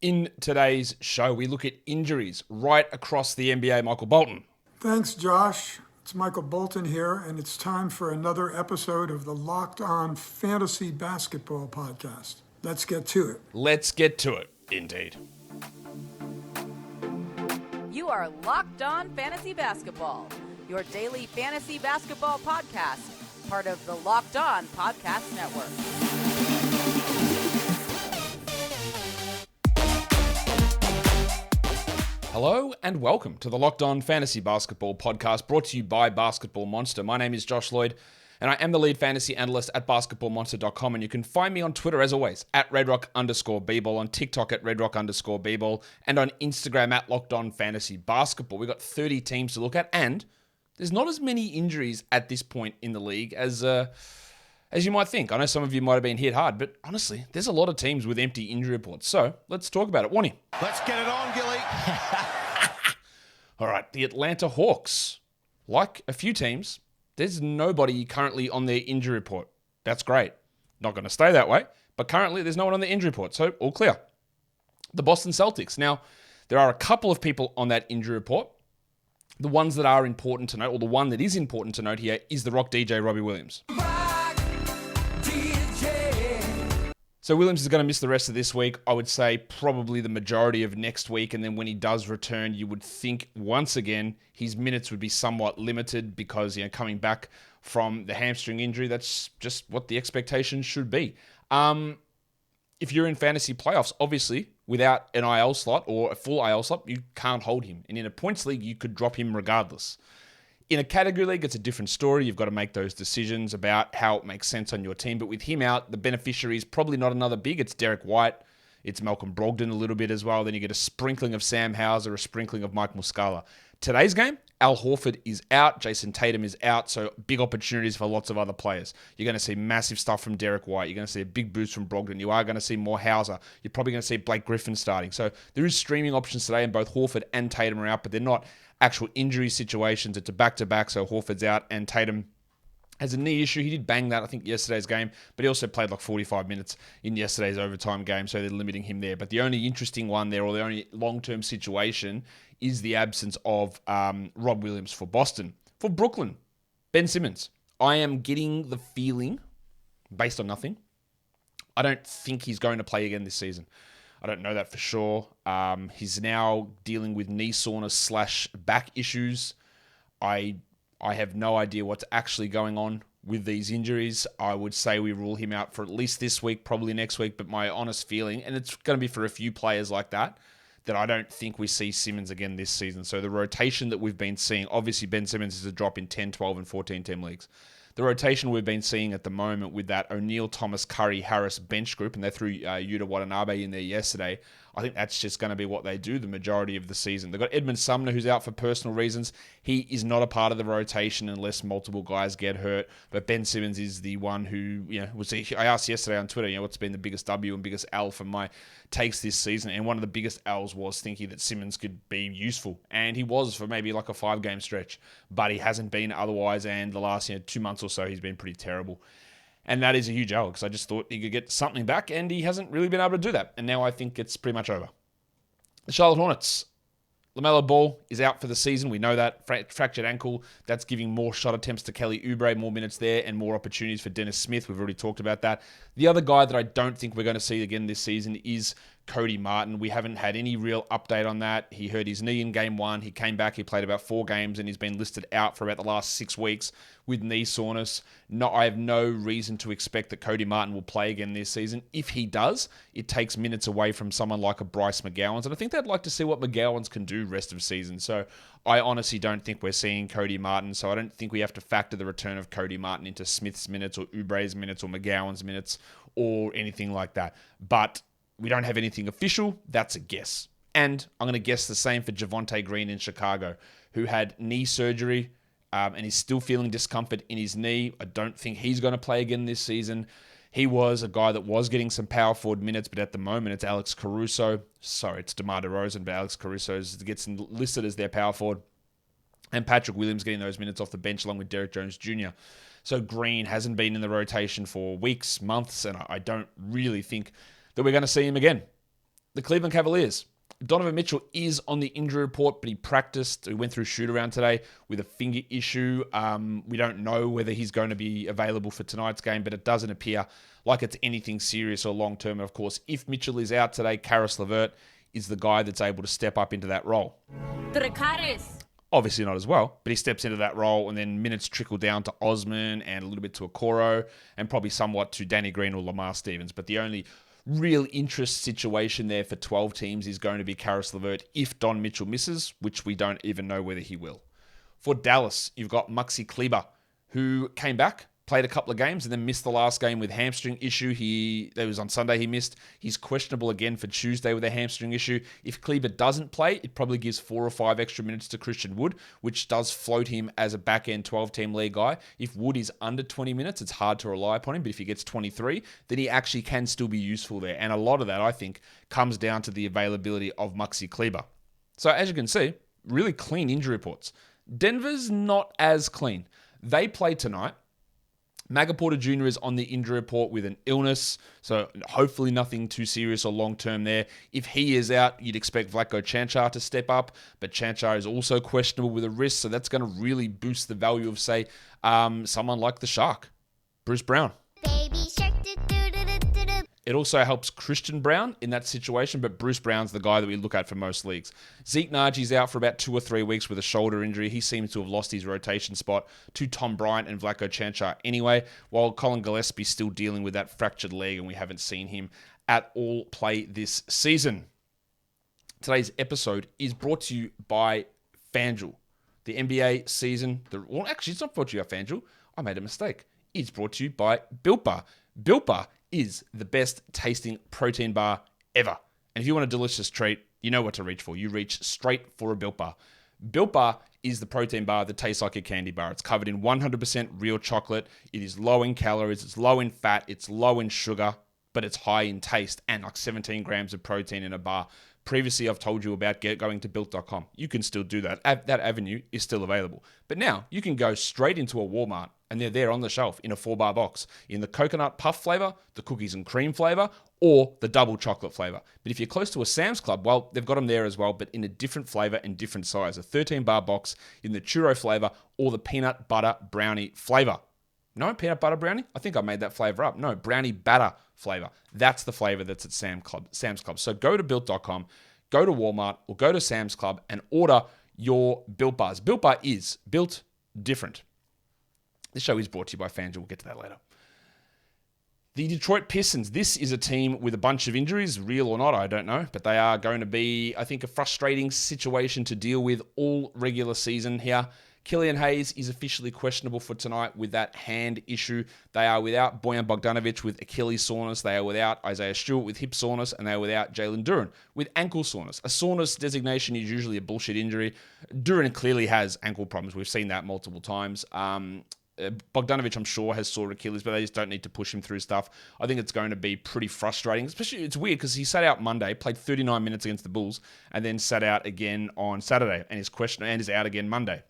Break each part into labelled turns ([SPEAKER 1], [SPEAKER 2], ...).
[SPEAKER 1] In today's show, we look at injuries right across the NBA. Michael Bolton.
[SPEAKER 2] Thanks, Josh. It's Michael Bolton here, and it's time for another episode of the Locked On Fantasy Basketball Podcast. Let's get to it.
[SPEAKER 1] Let's get to it, indeed.
[SPEAKER 3] You are Locked On Fantasy Basketball, your daily fantasy basketball podcast, part of the Locked On Podcast Network.
[SPEAKER 1] Hello and welcome to the Locked On Fantasy Basketball Podcast, brought to you by Basketball Monster. My name is Josh Lloyd, and I am the lead fantasy analyst at basketballmonster.com, and you can find me on Twitter, as always, at redrock_bball, on TikTok at redrock_bball, and on Instagram at Locked On Fantasy Basketball. We've got 30 teams to look at, and there's not as many injuries at this point in the league as you might think. I know some of you might have been hit hard, but honestly, there's a lot of teams with empty injury reports. So let's talk about it. Warning.
[SPEAKER 4] Let's get it on, Gilly.
[SPEAKER 1] All right, the Atlanta Hawks, like a few teams, there's nobody currently on their injury report. That's great. Not going to stay that way, but currently there's no one on the injury report, so all clear. The Boston Celtics. Now, there are a couple of people on that injury report. The ones that are important to note, or the one that is important to note here, is the Rock DJ Robbie Williams. So Williams is going to miss the rest of this week. I would say probably the majority of next week. And then when he does return, you would think once again his minutes would be somewhat limited because, coming back from the hamstring injury, that's just what the expectation should be. If you're in fantasy playoffs, obviously, without an IL slot or a full IL slot, you can't hold him. And in a points league, you could drop him regardless. In a category league, it's a different story. You've got to make those decisions about how it makes sense on your team. But with him out, the beneficiary is probably not another big. It's Derek White. It's Malcolm Brogdon a little bit as well. Then you get a sprinkling of Sam Hauser, a sprinkling of Mike Muscala. Today's game, Al Horford is out. Jason Tatum is out. So big opportunities for lots of other players. You're going to see massive stuff from Derek White. You're going to see a big boost from Brogdon. You are going to see more Hauser. You're probably going to see Blake Griffin starting. So there is streaming options today, and both Horford and Tatum are out, but they're not actual injury situations. It's a back-to-back, so Horford's out, and Tatum has a knee issue. He did bang that, I think, yesterday's game, but he also played like 45 minutes in yesterday's overtime game, so they're limiting him there. But the only interesting one there, or the only long-term situation, is the absence of Rob Williams for Boston. For Brooklyn, Ben Simmons. I am getting the feeling, based on nothing, I don't think he's going to play again this season. I don't know that for sure. He's now dealing with knee soreness / back issues. I have no idea what's actually going on with these injuries. I would say we rule him out for at least this week, probably next week. But my honest feeling, and it's going to be for a few players like that I don't think we see Simmons again this season. So the rotation that we've been seeing, obviously Ben Simmons is a drop in 10, 12, and 14-team leagues. The rotation we've been seeing at the moment with that O'Neal, Thomas, Curry, Harris bench group, and they threw Yuta Watanabe in there yesterday, I think that's just going to be what they do the majority of the season. They've got Edmund Sumner, who's out for personal reasons. He is not a part of the rotation unless multiple guys get hurt. But Ben Simmons is the one who, I asked yesterday on Twitter, what's been the biggest W and biggest L for my takes this season. And one of the biggest L's was thinking that Simmons could be useful. And he was for maybe like a 5-game stretch. But he hasn't been otherwise. And the last 2 months or so, he's been pretty terrible. And that is a huge L because I just thought he could get something back, and he hasn't really been able to do that. And now I think it's pretty much over. The Charlotte Hornets. LaMelo Ball is out for the season. We know that. Fractured ankle. That's giving more shot attempts to Kelly Oubre, more minutes there, and more opportunities for Dennis Smith. We've already talked about that. The other guy that I don't think we're going to see again this season is Cody Martin. We haven't had any real update on that. He hurt his knee in game 1. He came back. He played about 4 games, and he's been listed out for about the last 6 weeks with knee soreness. I have no reason to expect that Cody Martin will play again this season. If he does, it takes minutes away from someone like a Bryce McGowens, and I think they'd like to see what McGowens can do rest of season. So I honestly don't think we're seeing Cody Martin, so I don't think we have to factor the return of Cody Martin into Smith's minutes or Oubre's minutes or McGowan's minutes or anything like that. But we don't have anything official. That's a guess. And I'm going to guess the same for Javonte Green in Chicago, who had knee surgery and he's still feeling discomfort in his knee. I don't think he's going to play again this season. He was a guy that was getting some power forward minutes, but at the moment it's Alex Caruso. Sorry, it's DeMar DeRozan, but Alex Caruso gets listed as their power forward. And Patrick Williams getting those minutes off the bench along with Derek Jones Jr. So Green hasn't been in the rotation for weeks, months, and I don't really think that we're going to see him again. The Cleveland Cavaliers. Donovan Mitchell is on the injury report, but he practiced. He went through shoot-around today with a finger issue. We don't know whether he's going to be available for tonight's game, but it doesn't appear like it's anything serious or long-term. And of course, if Mitchell is out today, Karis LeVert is the guy that's able to step up into that role. Obviously not as well, but he steps into that role, and then minutes trickle down to Osman and a little bit to Okoro and probably somewhat to Danny Green or Lamar Stevens. But the only real interest situation there for 12 teams is going to be Karis LeVert if Don Mitchell misses, which we don't even know whether he will. For Dallas, you've got Maxi Kleber, who came back, played a couple of games, and then missed the last game with hamstring issue. That was on Sunday he missed. He's questionable again for Tuesday with a hamstring issue. If Kleber doesn't play, it probably gives 4 or 5 extra minutes to Christian Wood, which does float him as a back-end 12-team league guy. If Wood is under 20 minutes, it's hard to rely upon him, but if he gets 23, then he actually can still be useful there. And a lot of that, I think, comes down to the availability of Maxi Kleber. So as you can see, really clean injury reports. Denver's not as clean. They play tonight. Maga Porter Jr. is on the injury report with an illness, so hopefully nothing too serious or long-term there. If he is out, you'd expect Vlatko Cancar to step up, but Cancar is also questionable with a wrist, so that's going to really boost the value of, say, someone like the Shark, Bruce Brown. Baby Shark, It also helps Christian Brown in that situation, but Bruce Brown's the guy that we look at for most leagues. Zeke Naji's out for about 2 or 3 weeks with a shoulder injury. He seems to have lost his rotation spot to Tom Bryant and Vlatko Cancar anyway, while Colin Gillespie's still dealing with that fractured leg, and we haven't seen him at all play this season. Today's episode is brought to you by FanDuel. The NBA season, well, actually, it's not brought to you by FanDuel. I made a mistake. It's brought to you by Built Bar. Built Bar is the best tasting protein bar ever. And if you want a delicious treat, you know what to reach for. You reach straight for a Built Bar. Built Bar is the protein bar that tastes like a candy bar. It's covered in 100% real chocolate. It is low in calories. It's low in fat. It's low in sugar, but it's high in taste and like 17 grams of protein in a bar. Previously, I've told you about going to Built.com. You can still do that. That avenue is still available. But now you can go straight into a Walmart and they're there on the shelf in a 4-bar box in the coconut puff flavor, the cookies and cream flavor, or the double chocolate flavor. But if you're close to a Sam's Club, well, they've got them there as well, but in a different flavor and different size. A 13-bar box in the churro flavor or the peanut butter brownie flavor. No, peanut butter brownie? I think I made that flavor up. No, brownie batter flavor. That's the flavor that's at Sam's Club. So go to Built.com, go to Walmart, or go to Sam's Club and order your Built Bars. Built Bar is built different. This show is brought to you by FanDuel. We'll get to that later. The Detroit Pistons. This is a team with a bunch of injuries, real or not, I don't know. But they are going to be, I think, a frustrating situation to deal with all regular season here. Killian Hayes is officially questionable for tonight with that hand issue. They are without Bojan Bogdanovic with Achilles soreness. They are without Isaiah Stewart with hip soreness. And they are without Jalen Duren with ankle soreness. A soreness designation is usually a bullshit injury. Duren clearly has ankle problems. We've seen that multiple times. Bogdanovic, I'm sure, has sore Achilles, but they just don't need to push him through stuff. I think it's going to be pretty frustrating. Especially, it's weird because he sat out Monday, played 39 minutes against the Bulls, and then sat out again on Saturday, and is out again Monday.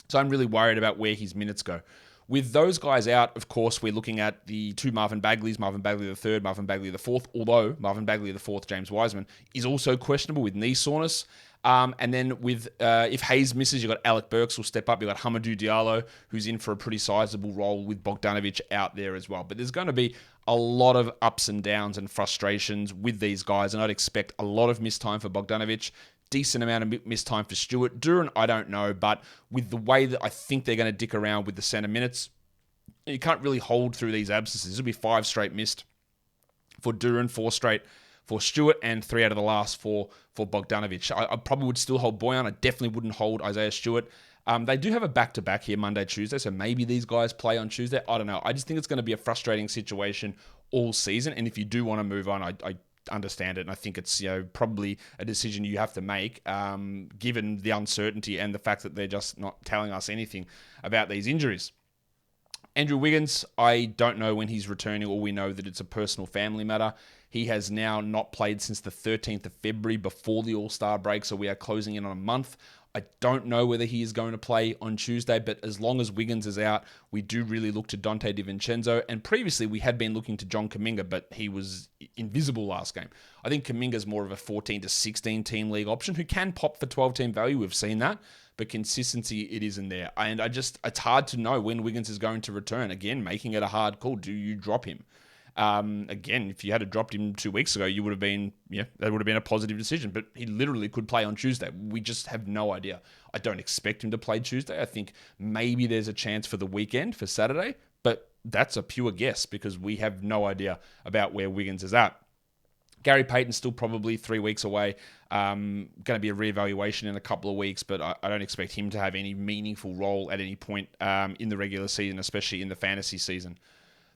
[SPEAKER 1] So I'm really worried about where his minutes go. With those guys out, of course, we're looking at the 2 Marvin Bagleys, Marvin Bagley III, Marvin Bagley IV, although Marvin Bagley IV, James Wiseman, is also questionable with knee soreness. And then with if Hayes misses, you've got Alec Burks will step up. You've got Hamidou Diallo, who's in for a pretty sizable role with Bogdanovic out there as well. But there's going to be a lot of ups and downs and frustrations with these guys, and I'd expect a lot of missed time for Bogdanovic, decent amount of missed time for Stewart. Duren, I don't know, but with the way that I think they're going to dick around with the center minutes, you can't really hold through these absences. It'll be 5 straight missed for Duren, 4 straight for Stewart, and 3 out of the last 4 for Bogdanovic. I probably would still hold Bojan. I definitely wouldn't hold Isaiah Stewart. They do have a back-to-back here Monday, Tuesday, so maybe these guys play on Tuesday. I don't know. I just think it's going to be a frustrating situation all season, and if you do want to move on, I understand it, and I think it's probably a decision you have to make, given the uncertainty and the fact that they're just not telling us anything about these injuries. Andrew Wiggins, I don't know when he's returning. All we know that it's a personal family matter. He has now not played since the 13th of February before the All-Star break, so we are closing in on a month. I don't know whether he is going to play on Tuesday, but as long as Wiggins is out, we do really look to Dante DiVincenzo. And previously, we had been looking to John Kuminga, but he was invisible last game. I think Kuminga's more of a 14 to 16 team league option who can pop for 12 team value. We've seen that, but consistency, it isn't there. And it's hard to know when Wiggins is going to return. Again, making it a hard call. Do you drop him? Again, if you had dropped him 2 weeks ago, that would have been a positive decision, but he literally could play on Tuesday. We just have no idea. I don't expect him to play Tuesday. I think maybe there's a chance for the weekend, for Saturday, but that's a pure guess because we have no idea about where Wiggins is at. Gary Payton's still probably 3 weeks away. Going to be a reevaluation in a couple of weeks, but I don't expect him to have any meaningful role at any point in the regular season, especially in the fantasy season.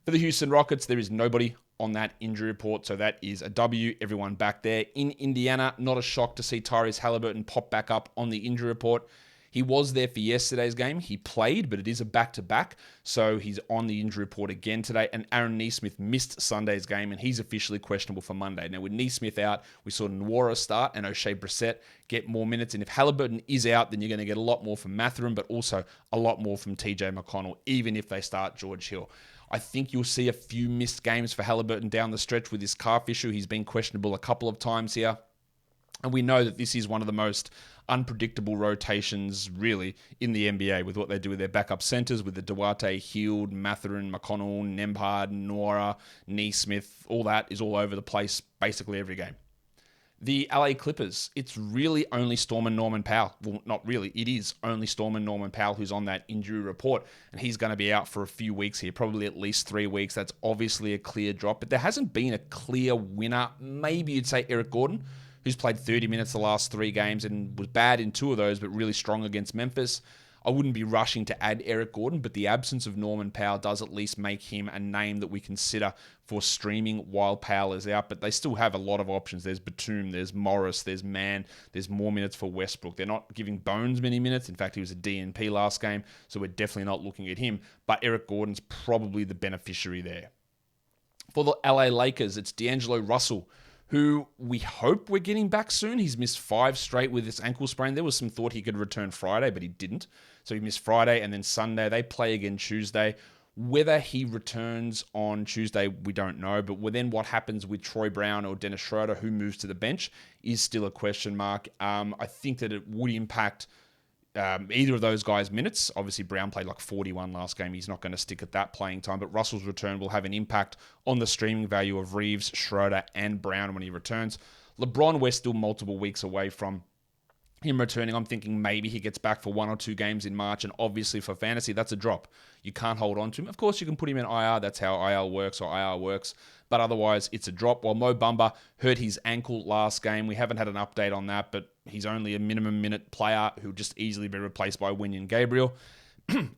[SPEAKER 1] For the Houston Rockets, there is nobody on that injury report, so that is a W. Everyone back there. In Indiana, not a shock to see Tyrese Halliburton pop back up on the injury report. He was there for yesterday's game. He played, but it is a back-to-back, so he's on the injury report again today. And Aaron Nesmith missed Sunday's game, and he's officially questionable for Monday. Now, with Nesmith out, we saw Nwora start and O'Shea Brissett get more minutes. And if Halliburton is out, then you're going to get a lot more from Mathurin, but also a lot more from TJ McConnell, even if they start George Hill. I think you'll see a few missed games for Halliburton down the stretch with his calf issue. He's been questionable a couple of times here. And we know that this is one of the most unpredictable rotations, really, in the NBA with what they do with their backup centers, with the Duarte, Hield, Mathurin, McConnell, Nembhard, Nora, Nesmith. All that is all over the place basically every game. The LA Clippers, it's really only Storm and Norman Powell. Well, not really. It is only Storm and Norman Powell who's on that injury report, and he's going to be out for a few weeks here, probably at least 3 weeks. That's obviously a clear drop, but there hasn't been a clear winner. Maybe you'd say Eric Gordon, who's played 30 minutes the last 3 games and was bad in 2 of those, but really strong against Memphis. I wouldn't be rushing to add Eric Gordon, but the absence of Norman Powell does at least make him a name that we consider for streaming while Powell is out. But they still have a lot of options. There's Batum, there's Morris, there's Mann, there's more minutes for Westbrook. They're not giving Bones many minutes. In fact, he was a DNP last game, so we're definitely not looking at him. But Eric Gordon's probably the beneficiary there. For the LA Lakers, it's D'Angelo Russell, who we hope we're getting back soon. He's missed 5 straight with this ankle sprain. There was some thought he could return Friday, but he didn't. So he missed Friday and then Sunday. They play again Tuesday. Whether he returns on Tuesday, we don't know. But then what happens with Troy Brown or Dennis Schroeder, who moves to the bench, is still a question mark. I think that it would impact either of those guys' minutes. Obviously, Brown played like 41 last game. He's not going to stick at that playing time. But Russell's return will have an impact on the streaming value of Reeves, Schroeder, and Brown when he returns. LeBron, we're still multiple weeks away from him returning. I'm thinking maybe he gets back for 1 or 2 games in March, and obviously for fantasy, that's a drop. You can't hold on to him. Of course, you can put him in IR. That's how IR works, but otherwise, it's a drop. While Mo Bamba hurt his ankle last game, we haven't had an update on that, but he's only a minimum minute player who'll just easily be replaced by Wenyen Gabriel,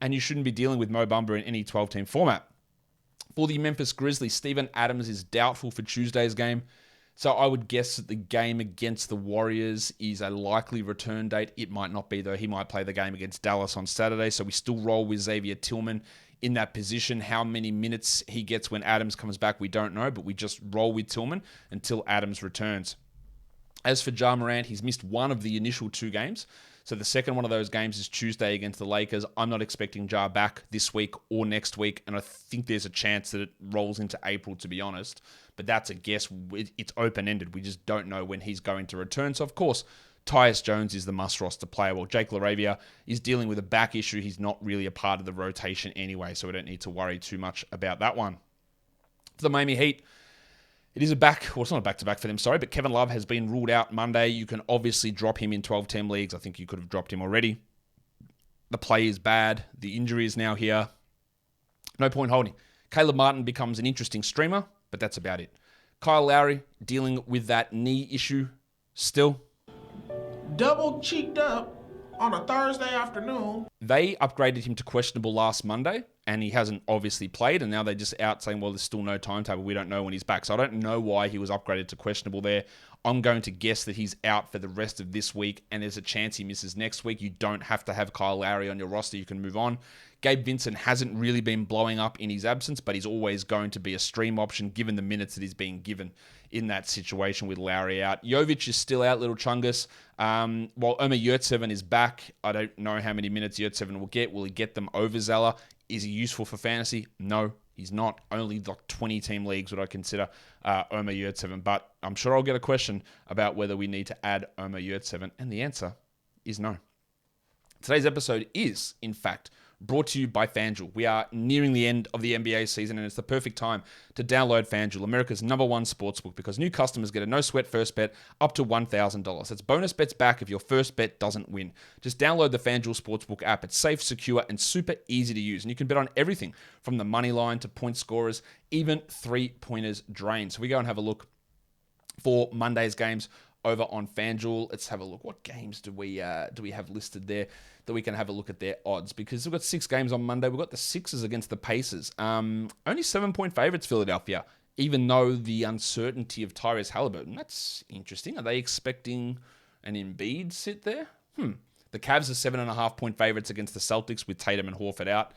[SPEAKER 1] and you shouldn't be dealing with Mo Bamba in any 12-team format. For the Memphis Grizzlies, Steven Adams is doubtful for Tuesday's game. So I would guess that the game against the Warriors is a likely return date. It might not be, though. He might play the game against Dallas on Saturday. So we still roll with Xavier Tillman in that position. How many minutes he gets when Adams comes back, we don't know. But we just roll with Tillman until Adams returns. As for Ja Morant, he's missed 1 of the initial 2 games. So the second one of those games is Tuesday against the Lakers. I'm not expecting Ja back this week or next week, and I think there's a chance that it rolls into April, to be honest. But that's a guess. It's open-ended. We just don't know when he's going to return. So, of course, Tyus Jones is the must-roster player. Well, Jake LaRavia is dealing with a back issue. He's not really a part of the rotation anyway, so we don't need to worry too much about that one. For the Miami Heat, it is a it's not a back-to-back for them, but Kevin Love has been ruled out Monday. You can obviously drop him in 12-team leagues. I think you could have dropped him already. The play is bad. The injury is now here. No point holding. Caleb Martin becomes an interesting streamer, but that's about it. Kyle Lowry dealing with that knee issue still.
[SPEAKER 4] Double cheeked up on a Thursday afternoon.
[SPEAKER 1] They upgraded him to questionable last Monday, and he hasn't obviously played, and now they're just out saying, well, there's still no timetable. We don't know when he's back. So I don't know why he was upgraded to questionable there. I'm going to guess that he's out for the rest of this week, and there's a chance he misses next week. You don't have to have Kyle Lowry on your roster. You can move on. Gabe Vincent hasn't really been blowing up in his absence, but he's always going to be a stream option given the minutes that he's being given in that situation with Lowry out. Jovic is still out, little Chungus. While Omer Yurtseven is back, I don't know how many minutes Yurtseven will get. Will he get them over Zeller? Is he useful for fantasy? No, He's not. Only the 20-team leagues would I consider Omer Yurtseven. But I'm sure I'll get a question about whether we need to add Omer Yurtseven, and the answer is no. Today's episode is, in fact, brought to you by FanDuel. We are nearing the end of the NBA season, and it's the perfect time to download FanDuel, America's #1 sportsbook, because new customers get a no-sweat first bet up to $1,000. That's bonus bets back if your first bet doesn't win. Just download the FanDuel Sportsbook app. It's safe, secure, and super easy to use, and you can bet on everything from the money line to point scorers, even three-pointers drained. So we go and have a look for Monday's games over on FanDuel. Let's have a look. What games do we have listed there that we can have a look at their odds? Because we've got 6 games on Monday. We've got the Sixers against the Pacers. Only 7-point favorites, Philadelphia, even though the uncertainty of Tyrese Halliburton. That's interesting. Are they expecting an Embiid sit there? The Cavs are 7.5-point favorites against the Celtics with Tatum and Horford out.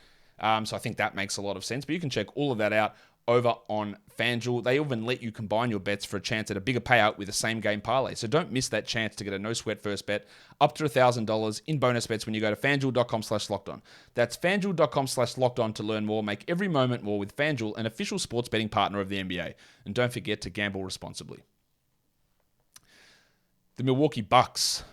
[SPEAKER 1] So I think that makes a lot of sense. But you can check all of that out over on FanDuel. They even let you combine your bets for a chance at a bigger payout with a same-game parlay. So don't miss that chance to get a no-sweat first bet up to $1,000 in bonus bets when you go to FanDuel.com/lockedon. That's FanDuel.com/lockedon to learn more. Make every moment more with FanDuel, an official sports betting partner of the NBA. And don't forget to gamble responsibly. The Milwaukee Bucks.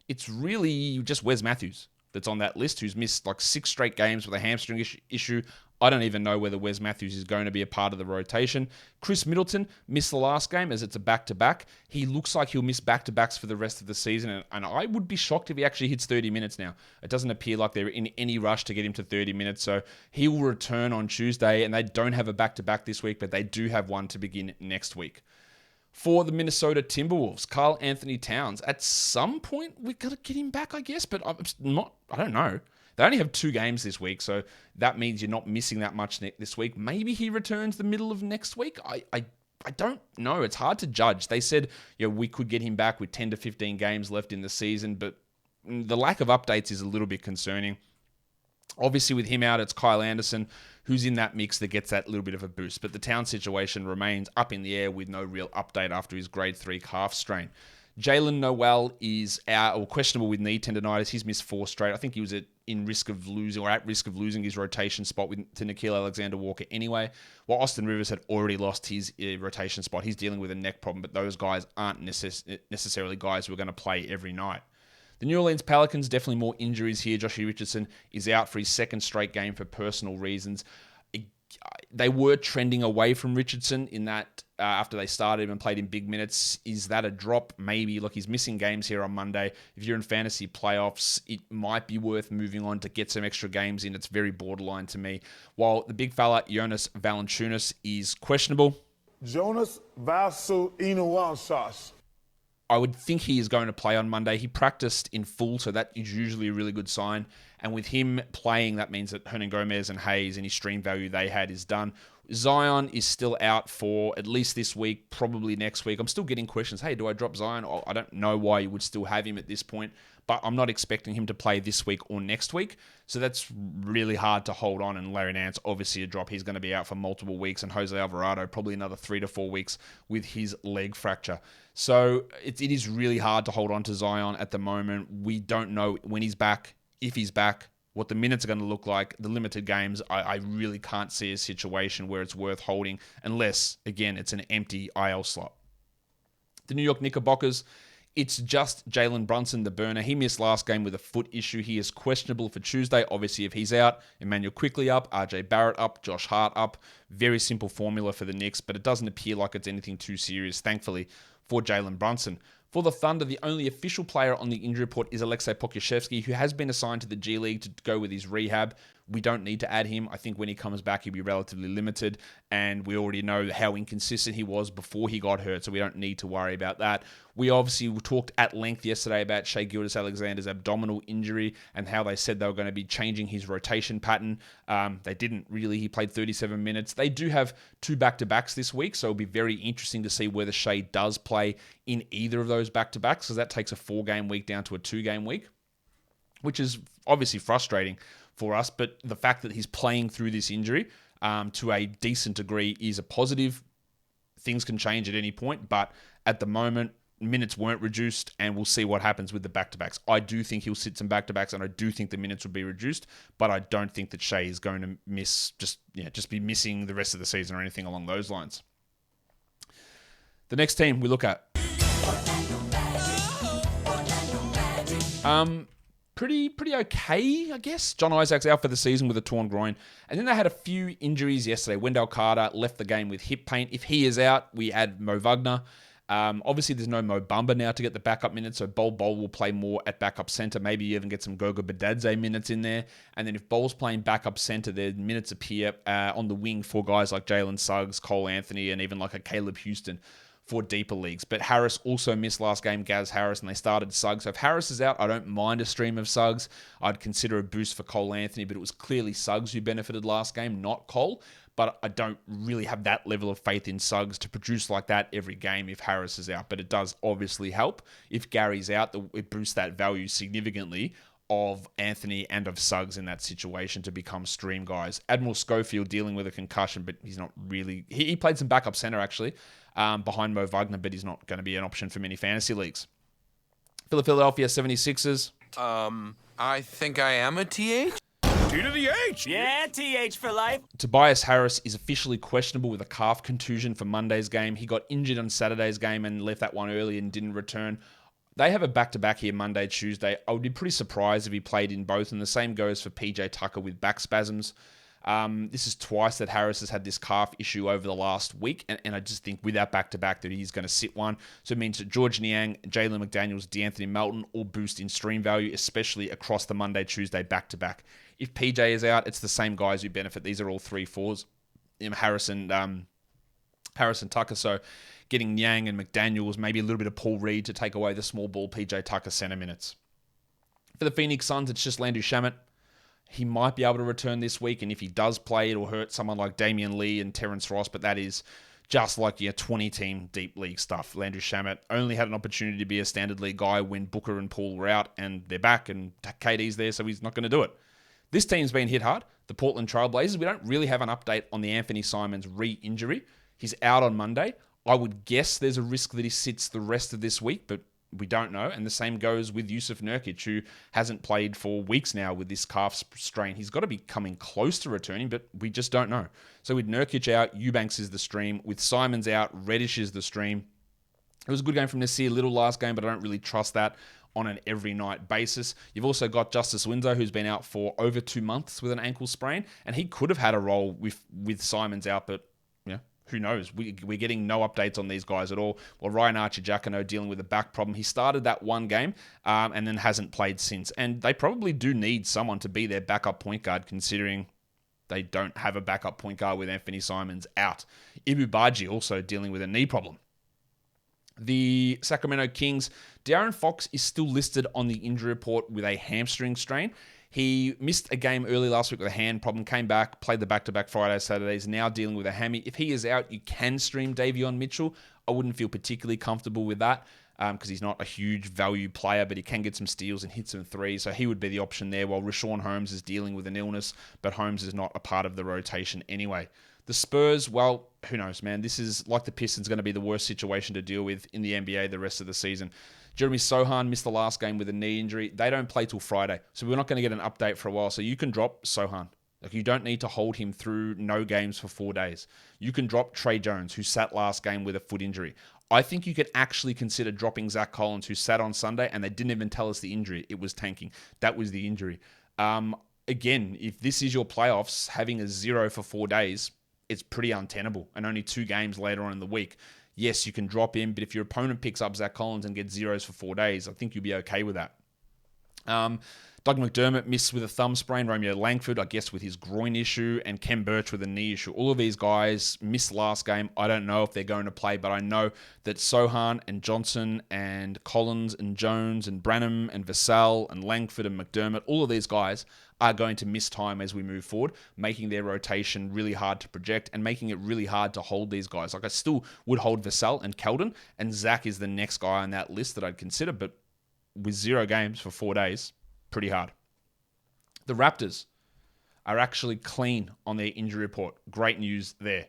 [SPEAKER 1] It's really just Wes Matthews that's on that list, who's missed like 6 straight games with a hamstring issue. I don't even know whether Wes Matthews is going to be a part of the rotation. Chris Middleton missed the last game as it's a back-to-back. He looks like he'll miss back-to-backs for the rest of the season, and I would be shocked if he actually hits 30 minutes now. It doesn't appear like they're in any rush to get him to 30 minutes, so he will return on Tuesday, and they don't have a back-to-back this week, but they do have one to begin next week. For the Minnesota Timberwolves, Karl Anthony Towns. At some point, we've got to get him back, I guess, but I don't know. They only have 2 games this week, so that means you're not missing that much this week. Maybe he returns the middle of next week. I don't know. It's hard to judge. They said we could get him back with 10 to 15 games left in the season, but the lack of updates is a little bit concerning. Obviously, with him out, it's Kyle Anderson who's in that mix that gets that little bit of a boost. But the Town situation remains up in the air with no real update after his grade 3 calf strain. Jalen Noel is out or questionable with knee tendonitis. He's missed 4 straight. I think he was at risk of losing his rotation spot to Nickeil Alexander-Walker anyway. While Austin Rivers had already lost his rotation spot. He's dealing with a neck problem, but those guys aren't necessarily guys who are going to play every night. The New Orleans Pelicans, definitely more injuries here. Joshie Richardson is out for his 2nd straight game for personal reasons. They were trending away from Richardson in that after they started and played in big minutes. Is that a drop? Maybe. Look, he's missing games here on Monday. If you're in fantasy playoffs, it might be worth moving on to get some extra games in. It's very borderline to me. While the big fella, Jonas Valanciunas, is questionable.
[SPEAKER 5] Jonas Valanciunas.
[SPEAKER 1] I would think he is going to play on Monday. He practiced in full, so that is usually a really good sign. And with him playing, that means that Hernan Gomez and Hayes, any stream value they had is done. Zion is still out for at least this week, probably next week. I'm still getting questions. Hey, do I drop Zion? I don't know why you would still have him at this point, but I'm not expecting him to play this week or next week. So that's really hard to hold on. And Larry Nance, obviously a drop. He's going to be out for multiple weeks. And Jose Alvarado, probably another 3 to 4 weeks with his leg fracture. So it is really hard to hold on to Zion at the moment. We don't know when he's back, if he's back, what the minutes are going to look like, the limited games. I really can't see a situation where it's worth holding unless, again, it's an empty IL slot. The New York Knickerbockers, it's just Jalen Brunson, the burner. He missed last game with a foot issue. He is questionable for Tuesday. Obviously, if he's out, Emmanuel Quickley up, RJ Barrett up, Josh Hart up. Very simple formula for the Knicks, but it doesn't appear like it's anything too serious, thankfully, for Jalen Brunson. For the Thunder, the only official player on the injury report is Aleksej Pokusevski, who has been assigned to the G League to go with his rehab. We don't need to add him. I think when he comes back, he'll be relatively limited, and we already know how inconsistent he was before he got hurt, so we don't need to worry about that. We obviously talked at length yesterday about Shai Gilgeous-Alexander's abdominal injury and how they said they were going to be changing his rotation pattern. They didn't really. He played 37 minutes. They do have 2 back-to-backs this week, so it'll be very interesting to see whether Shai does play in either of those back-to-backs, because that takes a 4-game week down to a 2-game week, which is obviously frustrating for us. But the fact that he's playing through this injury to a decent degree is a positive. Things can change at any point, but at the moment, minutes weren't reduced, and we'll see what happens with the back-to-backs. I do think he'll sit some back-to-backs, and I do think the minutes will be reduced, but I don't think that Shea is going to just be missing the rest of the season or anything along those lines. The next team we look at. Pretty okay, I guess. John Isaac's out for the season with a torn groin. And then they had a few injuries yesterday. Wendell Carter left the game with hip pain. If he is out, we add Mo Wagner. Obviously, there's no Mo Bamba now to get the backup minutes, so Bol will play more at backup center. Maybe you even get some Goga Badadze minutes in there. And then if Bol's playing backup center, their minutes appear on the wing for guys like Jalen Suggs, Cole Anthony, and even like a Caleb Houston for deeper leagues. But Harris also missed last game, Gaz Harris, and they started Suggs. So if Harris is out, I don't mind a stream of Suggs. I'd consider a boost for Cole Anthony, but it was clearly Suggs who benefited last game, not Cole. But I don't really have that level of faith in Suggs to produce like that every game if Harris is out. But it does obviously help. If Gary's out, it boosts that value significantly of Anthony and of Suggs in that situation to become stream guys. Admiral Schofield dealing with a concussion, but he's not really... He played some backup center, actually, behind Mo Wagner, but he's not going to be an option for many fantasy leagues. Philadelphia 76ers.
[SPEAKER 5] I think I am a TH.
[SPEAKER 6] T to the H.
[SPEAKER 7] Yeah, TH for life.
[SPEAKER 1] Tobias Harris is officially questionable with a calf contusion for Monday's game. He got injured on Saturday's game and left that one early and didn't return. They have a back-to-back here Monday, Tuesday. I would be pretty surprised if he played in both, and the same goes for PJ Tucker with back spasms. This is twice that Harris has had this calf issue over the last week, and I just think with that back-to-back that he's going to sit one. So it means that George Niang, Jalen McDaniels, DeAnthony Melton all boost in stream value, especially across the Monday, Tuesday back-to-back. If PJ is out, it's the same guys who benefit. These are all 3-4s. Harris and Tucker, so getting Niang and McDaniels, maybe a little bit of Paul Reed to take away the small ball PJ Tucker center minutes. For the Phoenix Suns, it's just Landry Shamet. He might be able to return this week, and if he does play, it'll hurt someone like Damian Lee and Terrence Ross, but that is just like your 20-team deep league stuff. Landry Shamet only had an opportunity to be a standard league guy when Booker and Paul were out, and they're back, and KD's there, so he's not going to do it. This team's been hit hard. The Portland Trail Blazers, we don't really have an update on the Anthony Simons re-injury. He's out on Monday. I would guess there's a risk that he sits the rest of this week, but we don't know. And the same goes with Yusuf Nurkic, who hasn't played for weeks now with this calf strain. He's got to be coming close to returning, but we just don't know. So with Nurkic out, Eubanks is the stream. With Simons out, Reddish is the stream. It was a good game from Nasir Little last game, but I don't really trust that on an every night basis. You've also got Justice Winslow, who's been out for over 2 months with an ankle sprain, and he could have had a role with Simons out, but who knows? We're getting no updates on these guys at all. Well, Ryan Archer-Jacquino dealing with a back problem. He started that one game and then hasn't played since. And they probably do need someone to be their backup point guard, considering they don't have a backup point guard with Anthony Simons out. Ibu Baji also dealing with a knee problem. The Sacramento Kings, De'Aaron Fox is still listed on the injury report with a hamstring strain. He missed a game early last week with a hand problem, came back, played the back-to-back Friday, Saturdays, now dealing with a hammy. If he is out, you can stream Davion Mitchell. I wouldn't feel particularly comfortable with that because he's not a huge value player, but he can get some steals and hit some threes, so he would be the option there, while Rashawn Holmes is dealing with an illness, but Holmes is not a part of the rotation anyway. The Spurs, well, who knows, man? This is, like the Pistons, going to be the worst situation to deal with in the NBA the rest of the season. Jeremy Sohan missed the last game with a knee injury. They don't play till Friday, so we're not going to get an update for a while. So you can drop Sohan. Like, you don't need to hold him through no games for 4 days. You can drop Trey Jones, who sat last game with a foot injury. I think you could actually consider dropping Zach Collins, who sat on Sunday, and they didn't even tell us the injury. It was tanking. That was the injury. Again, if this is your playoffs, having a 0 for 4 days, it's pretty untenable, and only 2 games later on in the week. Yes, you can drop him, but if your opponent picks up Zach Collins and gets zeros for 4 days, I think you'll be okay with that. Doug McDermott missed with a thumb sprain. Romeo Langford, I guess, with his groin issue, and Ken Birch with a knee issue. All of these guys missed last game. I don't know if they're going to play, but I know that Sohan and Johnson and Collins and Jones and Branham and Vassell and Langford and McDermott, all of these guys are going to miss time as we move forward, making their rotation really hard to project and making it really hard to hold these guys. Like, I still would hold Vassell and Keldon, and Zach is the next guy on that list that I'd consider, but with 0 games for 4 days, pretty hard. The Raptors are actually clean on their injury report. Great news there.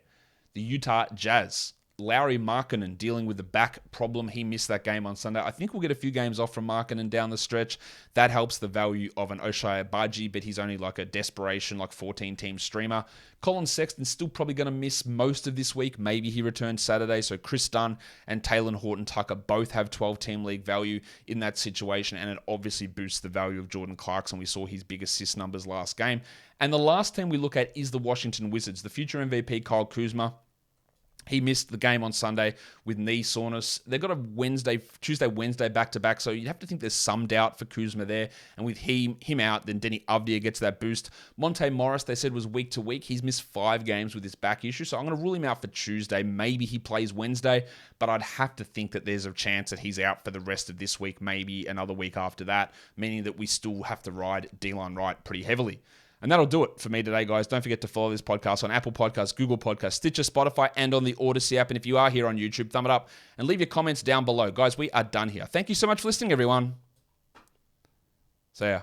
[SPEAKER 1] The Utah Jazz Lauri Markkanen dealing with the back problem. He missed that game on Sunday. I think we'll get a few games off from Markkanen down the stretch. That helps the value of an Ochai Agbaji, but he's only like a desperation, like 14-team streamer. Colin Sexton's still probably going to miss most of this week. Maybe he returns Saturday. So Chris Dunn and Taylor Horton-Tucker both have 12-team league value in that situation, and it obviously boosts the value of Jordan Clarkson. We saw his big assist numbers last game. And the last team we look at is the Washington Wizards. The future MVP, Kyle Kuzma. He missed the game on Sunday with knee soreness. They've got a Tuesday, Wednesday back-to-back, so you have to think there's some doubt for Kuzma there. And with him out, then Denny Avdia gets that boost. Monte Morris, they said, was week-to-week. He's missed 5 games with this back issue, so I'm going to rule him out for Tuesday. Maybe he plays Wednesday, but I'd have to think that there's a chance that he's out for the rest of this week, maybe another week after that, meaning that we still have to ride Delon Wright pretty heavily. And that'll do it for me today, guys. Don't forget to follow this podcast on Apple Podcasts, Google Podcasts, Stitcher, Spotify, and on the Odyssey app. And if you are here on YouTube, thumb it up and leave your comments down below. Guys, we are done here. Thank you so much for listening, everyone. See ya.